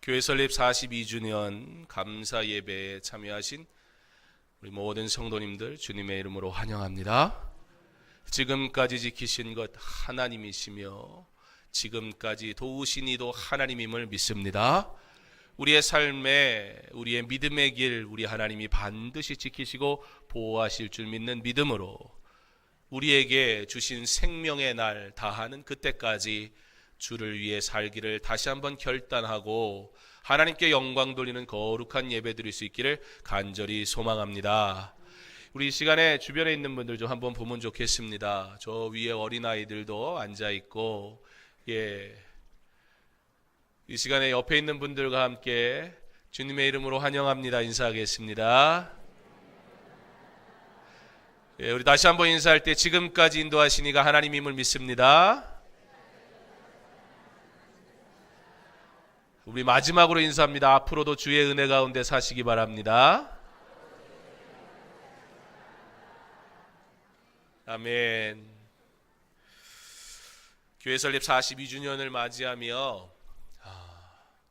교회 설립 42주년 감사 예배에 참여하신 우리 모든 성도님들 주님의 이름으로 환영합니다. 지금까지 지키신 것 하나님이시며 지금까지 도우신 이도 하나님임을 믿습니다. 우리의 삶에 우리의 믿음의 길 우리 하나님이 반드시 지키시고 보호하실 줄 믿는 믿음으로 우리에게 주신 생명의 날 다하는 그때까지 주를 위해 살기를 다시 한번 결단하고 하나님께 영광 돌리는 거룩한 예배 드릴 수 있기를 간절히 소망합니다. 우리 이 시간에 주변에 있는 분들 좀 한번 보면 좋겠습니다. 저 위에 어린아이들도 앉아있고, 이 시간에 옆에 있는 분들과 함께 주님의 이름으로 환영합니다. 인사하겠습니다. 우리 다시 한번 인사할 때 지금까지 인도하신 이가 하나님임을 믿습니다. 우리 마지막으로 인사합니다. 앞으로도 주의 은혜 가운데 사시기 바랍니다. 아멘. 교회 설립 42주년을 맞이하며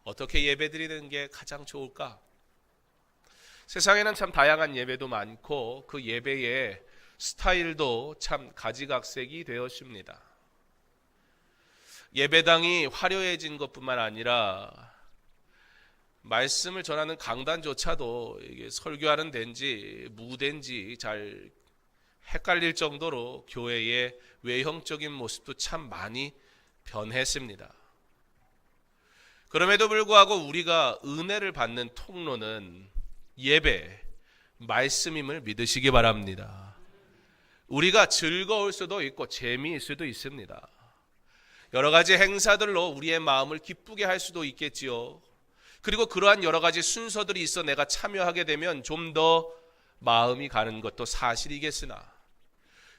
어떻게 예배드리는 게 가장 좋을까? 세상에는 참 다양한 예배도 많고 그 예배의 스타일도 참 가지각색이 되었습니다. 예배당이 화려해진 것뿐만 아니라 말씀을 전하는 강단조차도 이게 설교하는 데인지 무대인지 잘 헷갈릴 정도로 교회의 외형적인 모습도 참 많이 변했습니다. 그럼에도 불구하고 우리가 은혜를 받는 통로는 예배, 말씀임을 믿으시기 바랍니다. 우리가 즐거울 수도 있고 재미일 수도 있습니다. 여러 가지 행사들로 우리의 마음을 기쁘게 할 수도 있겠지요. 그리고 그러한 여러 가지 순서들이 있어 내가 참여하게 되면 좀 더 마음이 가는 것도 사실이겠으나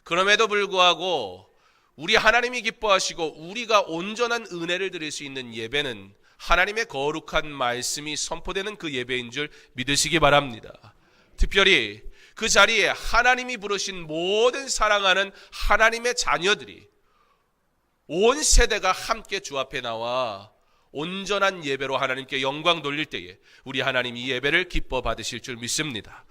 그럼에도 불구하고 우리 하나님이 기뻐하시고 우리가 온전한 은혜를 드릴 수 있는 예배는 하나님의 거룩한 말씀이 선포되는 그 예배인 줄 믿으시기 바랍니다. 특별히 그 자리에 하나님이 부르신 모든 사랑하는 하나님의 자녀들이 온 세대가 함께 주 앞에 나와 온전한 예배로 하나님께 영광 돌릴 때에 우리 하나님 이 예배를 기뻐 받으실 줄 믿습니다.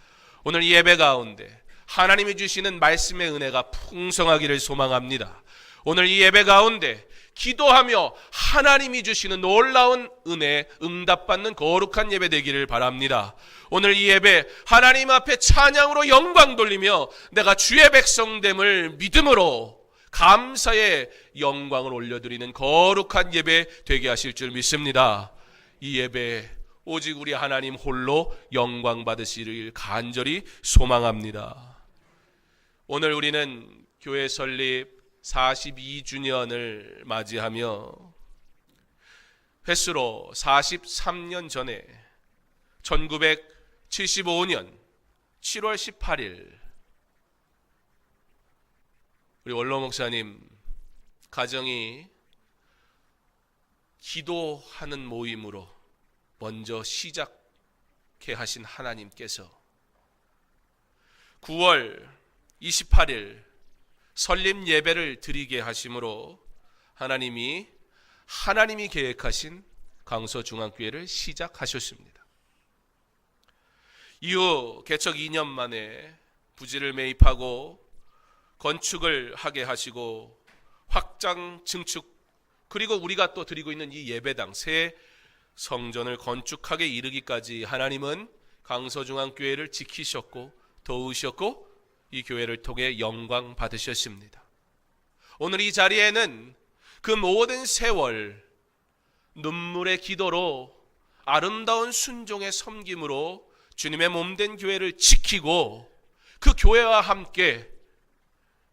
오늘 이 예배 가운데 하나님이 주시는 말씀의 은혜가 풍성하기를 소망합니다. 오늘 이 예배 가운데 기도하며 하나님이 주시는 놀라운 은혜 응답받는 거룩한 예배 되기를 바랍니다. 오늘 이 예배 하나님 앞에 찬양으로 영광 돌리며 내가 주의 백성됨을 믿음으로 감사의 영광을 올려드리는 거룩한 예배 되게 하실 줄 믿습니다. 이 예배 오직 우리 하나님 홀로 영광 받으시길 간절히 소망합니다. 오늘 우리는 교회 설립 42주년을 맞이하며 횟수로 43년 전에 1975년 7월 18일 우리 원로 목사님 가정이 기도하는 모임으로 먼저 시작해 하신 하나님께서 9월 28일 설립 예배를 드리게 하심으로 하나님이 계획하신 강서중앙교회를 시작하셨습니다. 이후 개척 2년 만에 부지를 매입하고 건축을 하게 하시고 확장 증축 그리고 우리가 또 드리고 있는 이 예배당 새 성전을 건축하게 이르기까지 하나님은 강서중앙교회를 지키셨고 도우셨고 이 교회를 통해 영광 받으셨습니다. 오늘 이 자리에는 그 모든 세월 눈물의 기도로 아름다운 순종의 섬김으로 주님의 몸된 교회를 지키고 그 교회와 함께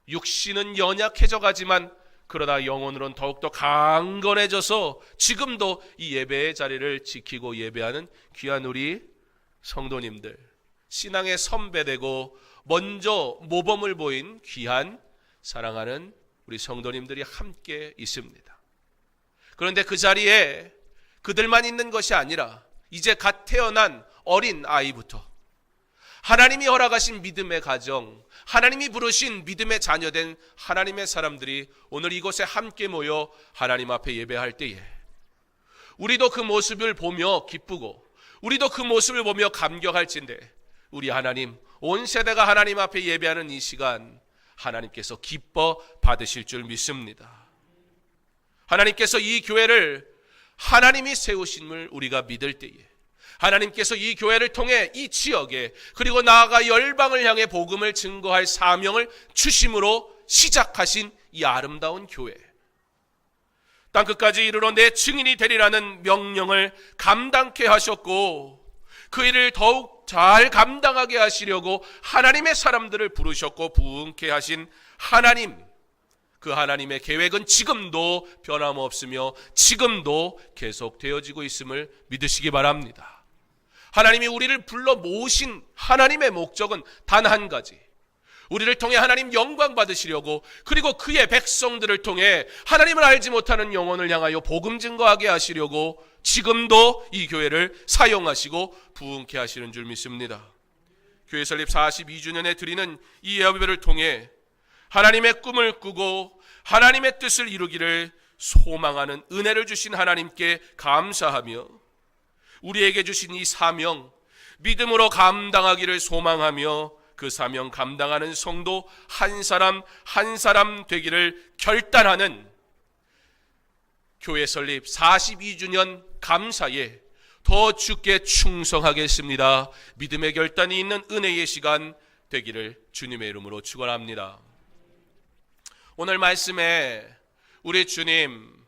육신은 연약해져 가지만 그러다 영혼으로는 더욱더 강건해져서 지금도 이 예배의 자리를 지키고 예배하는 귀한 우리 성도님들, 신앙의 선배되고 먼저 모범을 보인 귀한 사랑하는 우리 성도님들이 함께 있습니다. 그런데 그 자리에 그들만 있는 것이 아니라 이제 갓 태어난 어린 아이부터 하나님이 허락하신 믿음의 가정, 하나님이 부르신 믿음의 자녀된 하나님의 사람들이 오늘 이곳에 함께 모여 하나님 앞에 예배할 때에 우리도 그 모습을 보며 기쁘고 우리도 그 모습을 보며 감격할진대 우리 하나님, 온 세대가 하나님 앞에 예배하는 이 시간 하나님께서 기뻐 받으실 줄 믿습니다. 하나님께서 이 교회를 하나님이 세우심을 우리가 믿을 때에 하나님께서 이 교회를 통해 이 지역에 그리고 나아가 열방을 향해 복음을 증거할 사명을 주심으로 시작하신 이 아름다운 교회, 땅끝까지 이르러 내 증인이 되리라는 명령을 감당케 하셨고 그 일을 더욱 잘 감당하게 하시려고 하나님의 사람들을 부르셨고 부흥케 하신 하나님, 그 하나님의 계획은 지금도 변함없으며 지금도 계속되어지고 있음을 믿으시기 바랍니다. 하나님이 우리를 불러 모으신 하나님의 목적은 단 한 가지, 우리를 통해 하나님 영광 받으시려고 그리고 그의 백성들을 통해 하나님을 알지 못하는 영혼을 향하여 복음 증거하게 하시려고 지금도 이 교회를 사용하시고 부흥케 하시는 줄 믿습니다. 교회 설립 42주년에 드리는 이 예배를 통해 하나님의 꿈을 꾸고 하나님의 뜻을 이루기를 소망하는 은혜를 주신 하나님께 감사하며 우리에게 주신 이 사명 믿음으로 감당하기를 소망하며 그 사명 감당하는 성도 한 사람 한 사람 되기를 결단하는 교회 설립 42주년 감사에 더 주께 충성하겠습니다. 믿음의 결단이 있는 은혜의 시간 되기를 주님의 이름으로 축원합니다. 오늘 말씀에 우리 주님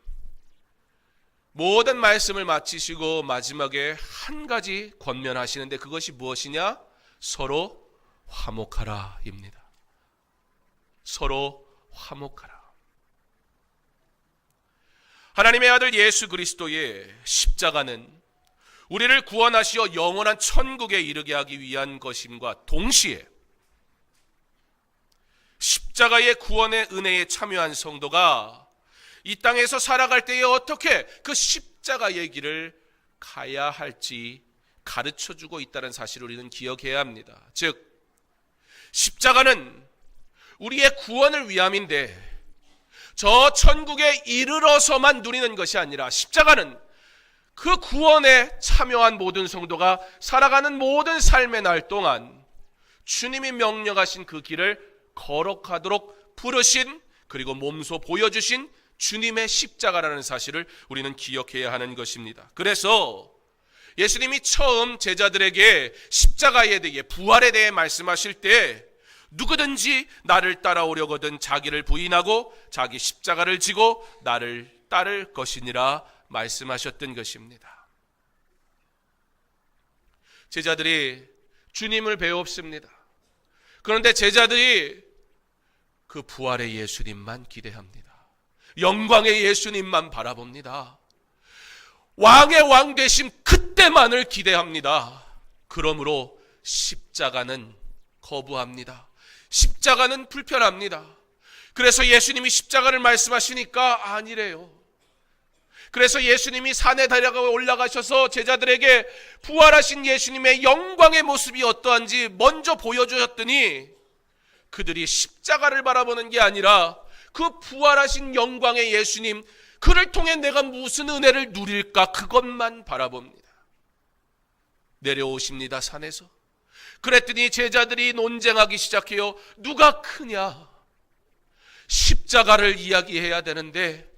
모든 말씀을 마치시고 마지막에 한 가지 권면하시는데 그것이 무엇이냐? 서로 화목하라 입니다. 서로 화목하라. 하나님의 아들 예수 그리스도의 십자가는 우리를 구원하시어 영원한 천국에 이르게 하기 위한 것임과 동시에 십자가의 구원의 은혜에 참여한 성도가 이 땅에서 살아갈 때에 어떻게 그 십자가의 길을 가야 할지 가르쳐주고 있다는 사실을 우리는 기억해야 합니다. 즉 십자가는 우리의 구원을 위함인데 저 천국에 이르러서만 누리는 것이 아니라 십자가는 그 구원에 참여한 모든 성도가 살아가는 모든 삶의 날 동안 주님이 명령하신 그 길을 거룩하도록 부르신 그리고 몸소 보여주신 주님의 십자가라는 사실을 우리는 기억해야 하는 것입니다. 그래서 예수님이 처음 제자들에게 십자가에 대해 부활에 대해 말씀하실 때 누구든지 나를 따라오려거든 자기를 부인하고 자기 십자가를 지고 나를 따를 것이니라 말씀하셨던 것입니다. 제자들이 주님을 배웁습니다. 그런데 제자들이 그 부활의 예수님만 기대합니다. 영광의 예수님만 바라봅니다. 왕의 왕 되심 그때만을 기대합니다. 그러므로 십자가는 거부합니다. 십자가는 불편합니다. 그래서 예수님이 십자가를 말씀하시니까 아니래요. 그래서 예수님이 산에 데려가 올라가셔서 제자들에게 부활하신 예수님의 영광의 모습이 어떠한지 먼저 보여주셨더니 그들이 십자가를 바라보는 게 아니라 그 부활하신 영광의 예수님, 그를 통해 내가 무슨 은혜를 누릴까 그것만 바라봅니다. 내려오십니다, 산에서. 그랬더니 제자들이 논쟁하기 시작해요. 누가 크냐? 십자가를 이야기해야 되는데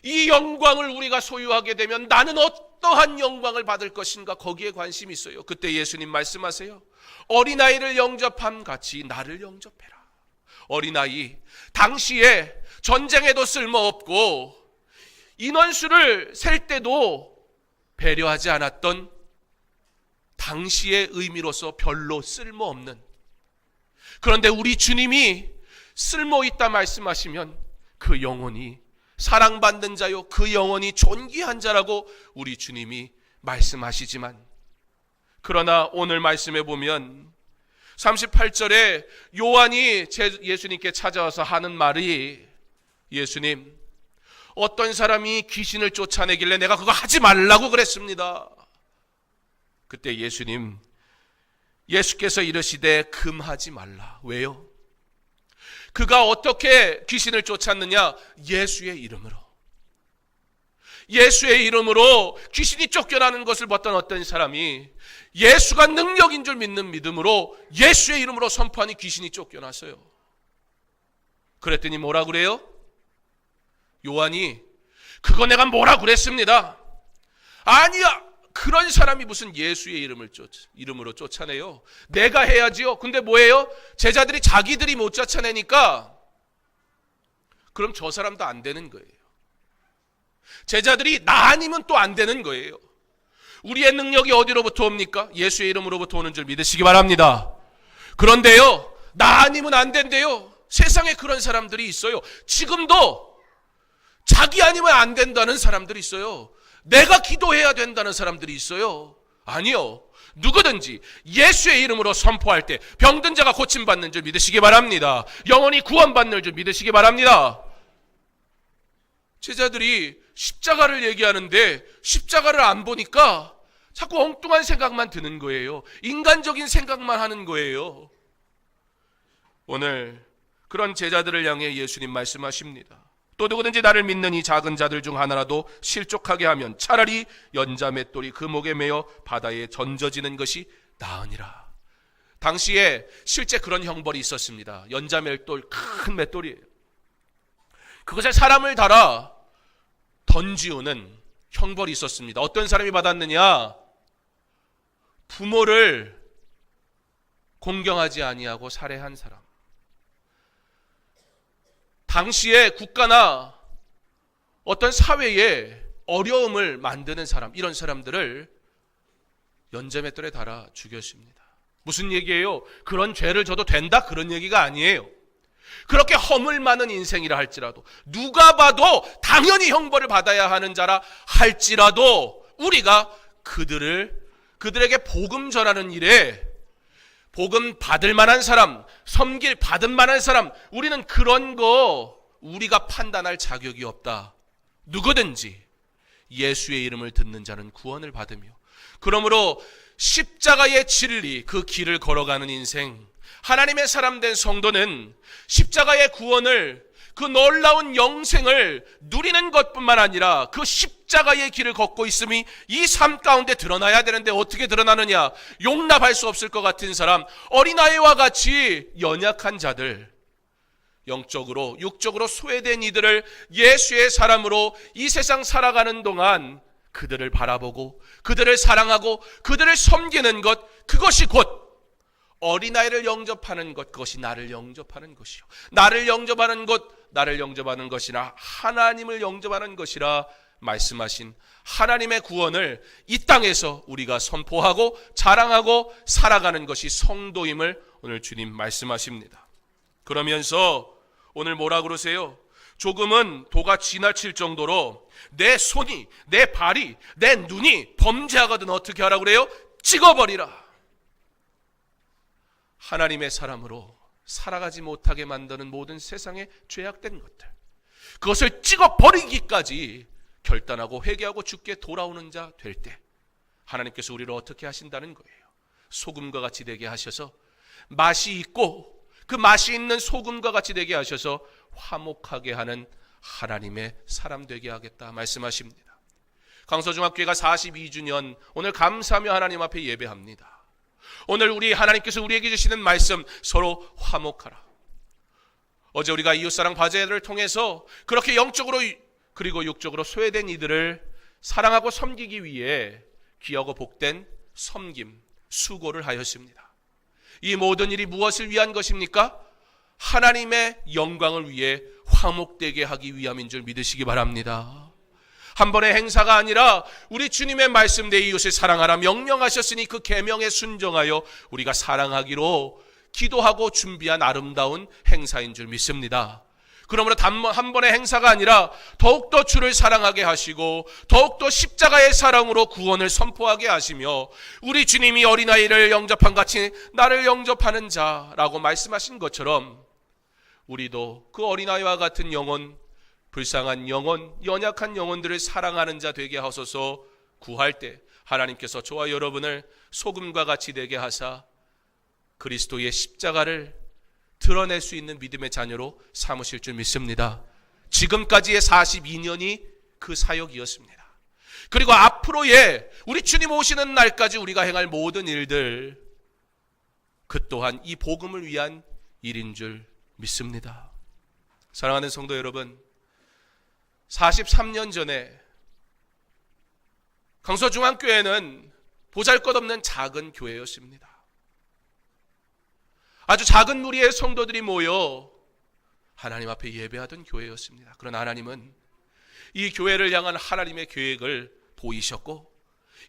이 영광을 우리가 소유하게 되면 나는 어떠한 영광을 받을 것인가, 거기에 관심이 있어요. 그때 예수님 말씀하세요. 어린아이를 영접함 같이 나를 영접해라. 어린아이, 당시에 전쟁에도 쓸모없고 인원수를 셀 때도 배려하지 않았던 당시의 의미로서 별로 쓸모없는, 그런데 우리 주님이 쓸모있다 말씀하시면 그 영혼이 사랑받는 자요, 그 영혼이 존귀한 자라고 우리 주님이 말씀하시지만, 그러나 오늘 말씀해 보면 38절에 요한이 예수님께 찾아와서 하는 말이, 예수님, 어떤 사람이 귀신을 쫓아내길래 내가 그거 하지 말라고 그랬습니다. 그때 예수께서 이르시되 금하지 말라. 왜요? 그가 어떻게 귀신을 쫓았느냐? 예수의 이름으로. 예수의 이름으로 귀신이 쫓겨나는 것을 봤던 어떤 사람이 예수가 능력인 줄 믿는 믿음으로 예수의 이름으로 선포하니 귀신이 쫓겨났어요. 그랬더니 뭐라 그래요? 요한이 그거 내가 뭐라 그랬습니다. 아니야, 그런 사람이 무슨 예수의 이름으로 쫓아내요? 내가 해야지요. 근데 뭐예요? 제자들이 자기들이 못 쫓아내니까 그럼 저 사람도 안 되는 거예요. 제자들이 나 아니면 또 안 되는 거예요. 우리의 능력이 어디로부터 옵니까? 예수의 이름으로부터 오는 줄 믿으시기 바랍니다. 그런데요, 나 아니면 안 된대요. 세상에 그런 사람들이 있어요. 지금도 자기 아니면 안 된다는 사람들이 있어요. 내가 기도해야 된다는 사람들이 있어요. 아니요, 누구든지 예수의 이름으로 선포할 때 병든 자가 고침받는 줄 믿으시기 바랍니다. 영혼이 구원받는 줄 믿으시기 바랍니다. 제자들이 십자가를 얘기하는데 십자가를 안 보니까 자꾸 엉뚱한 생각만 드는 거예요. 인간적인 생각만 하는 거예요. 오늘 그런 제자들을 향해 예수님 말씀하십니다. 또 누구든지 나를 믿는 이 작은 자들 중 하나라도 실족하게 하면 차라리 연자 맷돌이 그 목에 매어 바다에 던져지는 것이 나으니라. 당시에 실제 그런 형벌이 있었습니다. 연자 맷돌, 큰 맷돌이에요. 그것에 사람을 달아 던지우는 형벌이 있었습니다. 어떤 사람이 받았느냐? 부모를 공경하지 아니하고 살해한 사람. 당시에 국가나 어떤 사회에 어려움을 만드는 사람, 이런 사람들을 연자맷돌에 달아 죽였습니다. 무슨 얘기예요? 그런 죄를 져도 된다? 그런 얘기가 아니에요. 그렇게 허물 많은 인생이라 할지라도, 누가 봐도 당연히 형벌을 받아야 하는 자라 할지라도 우리가 그들에게 복음 전하는 일에 복음 받을 만한 사람, 섬길 받은 만한 사람, 우리는 그런 거 우리가 판단할 자격이 없다. 누구든지 예수의 이름을 듣는 자는 구원을 받으며, 그러므로 십자가의 진리, 그 길을 걸어가는 인생, 하나님의 사람 된 성도는 십자가의 구원을, 그 놀라운 영생을 누리는 것뿐만 아니라 그 십자가의 길을 걷고 있음이 이 삶 가운데 드러나야 되는데 어떻게 드러나느냐? 용납할 수 없을 것 같은 사람, 어린아이와 같이 연약한 자들, 영적으로 육적으로 소외된 이들을 예수의 사람으로 이 세상 살아가는 동안 그들을 바라보고 그들을 사랑하고 그들을 섬기는 것, 그것이 곧 어린아이를 영접하는 것, 그것이 나를 영접하는 것이요, 나를 영접하는 것, 나를 영접하는 것이나 하나님을 영접하는 것이라 말씀하신 하나님의 구원을 이 땅에서 우리가 선포하고 자랑하고 살아가는 것이 성도임을 오늘 주님 말씀하십니다. 그러면서 오늘 뭐라 그러세요? 조금은 도가 지나칠 정도로 내 손이, 내 발이, 내 눈이 범죄하거든 어떻게 하라 그래요? 찍어버리라. 하나님의 사람으로 살아가지 못하게 만드는 모든 세상의 죄악된 것들, 그것을 찍어버리기까지 결단하고 회개하고 주께 돌아오는 자 될 때 하나님께서 우리를 어떻게 하신다는 거예요? 소금과 같이 되게 하셔서, 맛이 있고 그 맛이 있는 소금과 같이 되게 하셔서 화목하게 하는 하나님의 사람 되게 하겠다 말씀하십니다. 강서중학교회가 42주년, 오늘 감사하며 하나님 앞에 예배합니다. 오늘 우리 하나님께서 우리에게 주시는 말씀, 서로 화목하라. 어제 우리가 이웃사랑 과제를 통해서 그렇게 영적으로 그리고 육적으로 소외된 이들을 사랑하고 섬기기 위해 귀하고 복된 섬김, 수고를 하였습니다. 이 모든 일이 무엇을 위한 것입니까? 하나님의 영광을 위해 화목되게 하기 위함인 줄 믿으시기 바랍니다. 한 번의 행사가 아니라 우리 주님의 말씀, 내 이웃을 사랑하라 명령하셨으니 그 계명에 순종하여 우리가 사랑하기로 기도하고 준비한 아름다운 행사인 줄 믿습니다. 그러므로 한 번의 행사가 아니라 더욱더 주를 사랑하게 하시고 더욱더 십자가의 사랑으로 구원을 선포하게 하시며, 우리 주님이 어린아이를 영접한 같이 나를 영접하는 자라고 말씀하신 것처럼 우리도 그 어린아이와 같은 영혼, 불쌍한 영혼, 연약한 영혼들을 사랑하는 자 되게 하소서. 구할 때 하나님께서 저와 여러분을 소금과 같이 되게 하사 그리스도의 십자가를 드러낼 수 있는 믿음의 자녀로 삼으실 줄 믿습니다. 지금까지의 42년이 그 사역이었습니다. 그리고 앞으로의 우리 주님 오시는 날까지 우리가 행할 모든 일들, 그 또한 이 복음을 위한 일인 줄 믿습니다. 사랑하는 성도 여러분, 43년 전에 강서중앙교회는 보잘것없는 작은 교회였습니다. 아주 작은 무리의 성도들이 모여 하나님 앞에 예배하던 교회였습니다. 그러나 하나님은 이 교회를 향한 하나님의 계획을 보이셨고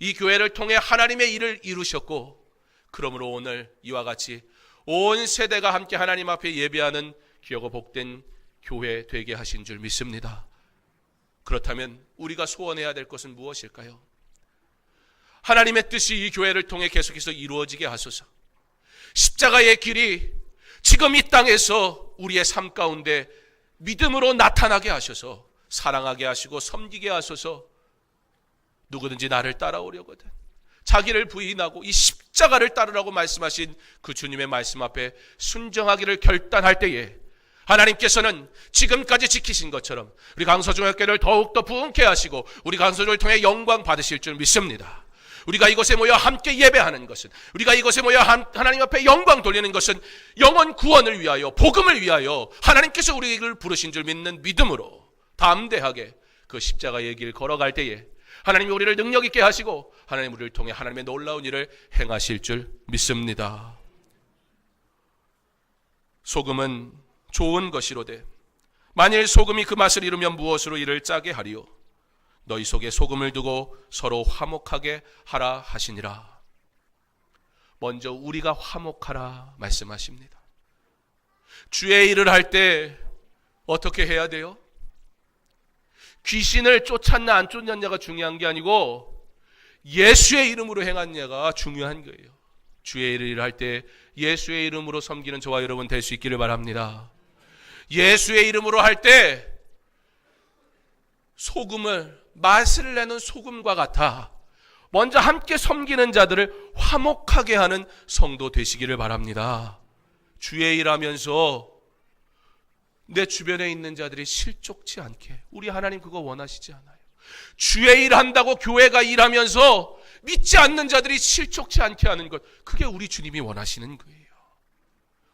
이 교회를 통해 하나님의 일을 이루셨고, 그러므로 오늘 이와 같이 온 세대가 함께 하나님 앞에 예배하는 귀하고 복된 교회 되게 하신 줄 믿습니다. 그렇다면 우리가 소원해야 될 것은 무엇일까요? 하나님의 뜻이 이 교회를 통해 계속해서 이루어지게 하소서. 십자가의 길이 지금 이 땅에서 우리의 삶 가운데 믿음으로 나타나게 하셔서 사랑하게 하시고 섬기게 하소서. 누구든지 나를 따라오려거든 자기를 부인하고 이 십자가를 따르라고 말씀하신 그 주님의 말씀 앞에 순종하기를 결단할 때에 하나님께서는 지금까지 지키신 것처럼 우리 강서중학교를 더욱더 부흥케 하시고 우리 강서중을 통해 영광 받으실 줄 믿습니다. 우리가 이곳에 모여 함께 예배하는 것은, 우리가 이곳에 모여 하나님 앞에 영광 돌리는 것은 영혼 구원을 위하여, 복음을 위하여 하나님께서 우리를 부르신 줄 믿는 믿음으로 담대하게 그 십자가의 길 걸어갈 때에 하나님이 우리를 능력 있게 하시고 하나님 우리를 통해 하나님의 놀라운 일을 행하실 줄 믿습니다. 소금은 좋은 것이로되 만일 소금이 그 맛을 잃으면 무엇으로 이를 짜게 하리요? 너희 속에 소금을 두고 서로 화목하게 하라 하시니라. 먼저 우리가 화목하라 말씀하십니다. 주의 일을 할 때 어떻게 해야 돼요? 귀신을 쫓았나 안 쫓았냐가 중요한 게 아니고 예수의 이름으로 행하냐가 중요한 거예요. 주의 일을 할 때 예수의 이름으로 섬기는 저와 여러분 될 수 있기를 바랍니다. 예수의 이름으로 할 때 소금을, 맛을 내는 소금과 같아 먼저 함께 섬기는 자들을 화목하게 하는 성도 되시기를 바랍니다. 주의 일하면서 내 주변에 있는 자들이 실족치 않게, 우리 하나님 그거 원하시지 않아요. 주의 일한다고 교회가 일하면서 믿지 않는 자들이 실족치 않게 하는 것, 그게 우리 주님이 원하시는 거예요.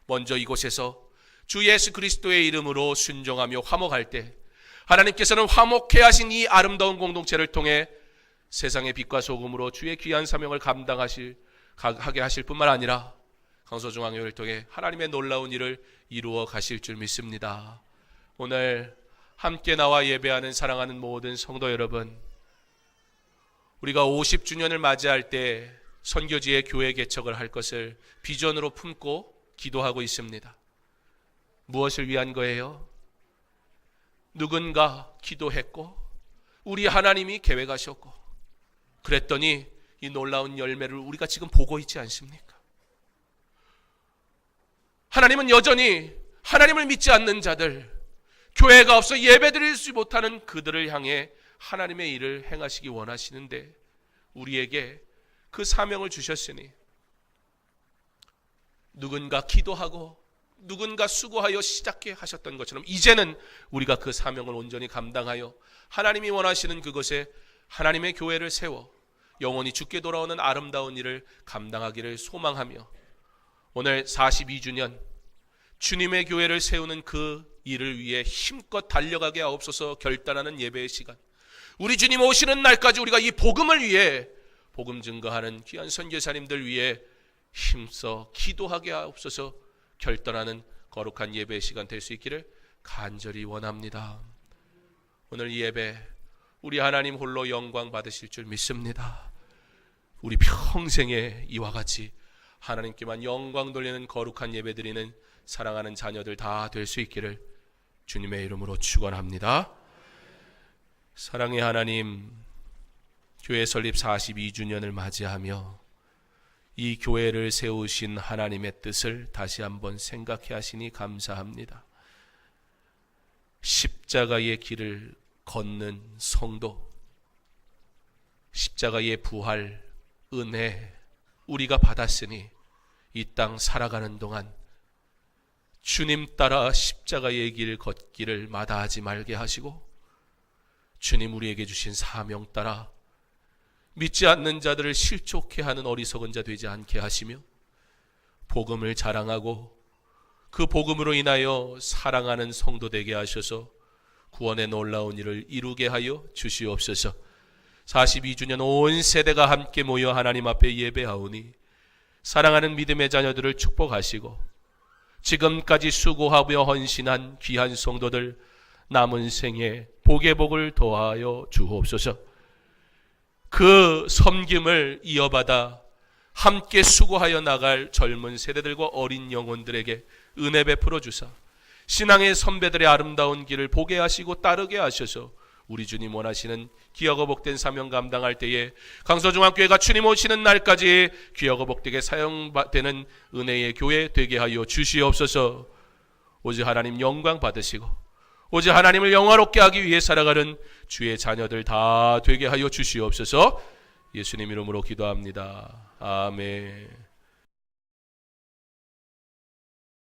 먼저 이곳에서 주 예수 그리스도의 이름으로 순종하며 화목할 때 하나님께서는 화목해 하신 이 아름다운 공동체를 통해 세상의 빛과 소금으로 주의 귀한 사명을 하게 하실 뿐만 아니라 강서중앙교회를 통해 하나님의 놀라운 일을 이루어 가실 줄 믿습니다. 오늘 함께 나와 예배하는 사랑하는 모든 성도 여러분, 우리가 50주년을 맞이할 때 선교지의 교회 개척을 할 것을 비전으로 품고 기도하고 있습니다. 무엇을 위한 거예요? 누군가 기도했고 우리 하나님이 계획하셨고 그랬더니 이 놀라운 열매를 우리가 지금 보고 있지 않습니까? 하나님은 여전히 하나님을 믿지 않는 자들, 교회가 없어 예배드릴 수 못하는 그들을 향해 하나님의 일을 행하시기 원하시는데 우리에게 그 사명을 주셨으니 누군가 기도하고 누군가 수고하여 시작해 하셨던 것처럼 이제는 우리가 그 사명을 온전히 감당하여 하나님이 원하시는 그곳에 하나님의 교회를 세워 영원히 주께 돌아오는 아름다운 일을 감당하기를 소망하며 오늘 42주년 주님의 교회를 세우는 그 일을 위해 힘껏 달려가게 하옵소서 결단하는 예배의 시간, 우리 주님 오시는 날까지 우리가 이 복음을 위해 복음 증거하는 귀한 선교사님들 위해 힘써 기도하게 하옵소서 결단하는 거룩한 예배의 시간 될 수 있기를 간절히 원합니다. 오늘 이 예배 우리 하나님 홀로 영광 받으실 줄 믿습니다. 우리 평생에 이와 같이 하나님께만 영광 돌리는 거룩한 예배 드리는 사랑하는 자녀들 다 될 수 있기를 주님의 이름으로 축원합니다. 사랑의 하나님, 교회 설립 42주년을 맞이하며 이 교회를 세우신 하나님의 뜻을 다시 한번 생각해 하시니 감사합니다. 십자가의 길을 걷는 성도, 십자가의 부활, 은혜 우리가 받았으니 이 땅 살아가는 동안 주님 따라 십자가의 길 걷기를 마다하지 말게 하시고 주님 우리에게 주신 사명 따라 믿지 않는 자들을 실족해 하는 어리석은 자 되지 않게 하시며 복음을 자랑하고 그 복음으로 인하여 사랑하는 성도 되게 하셔서 구원의 놀라운 일을 이루게 하여 주시옵소서. 42주년 온 세대가 함께 모여 하나님 앞에 예배하오니 사랑하는 믿음의 자녀들을 축복하시고 지금까지 수고하며 헌신한 귀한 성도들 남은 생에 복의 복을 더하여 주옵소서. 그 섬김을 이어받아 함께 수고하여 나갈 젊은 세대들과 어린 영혼들에게 은혜 베풀어 주사 신앙의 선배들의 아름다운 길을 보게 하시고 따르게 하셔서 우리 주님 원하시는 귀하고 복된 사명 감당할 때에 강서중앙교회가 주님 오시는 날까지 귀하고 복되게 사용되는 은혜의 교회 되게 하여 주시옵소서. 오직 하나님 영광 받으시고 오직 하나님을 영화롭게 하기 위해 살아가는 주의 자녀들 다 되게 하여 주시옵소서. 예수님 이름으로 기도합니다. 아멘.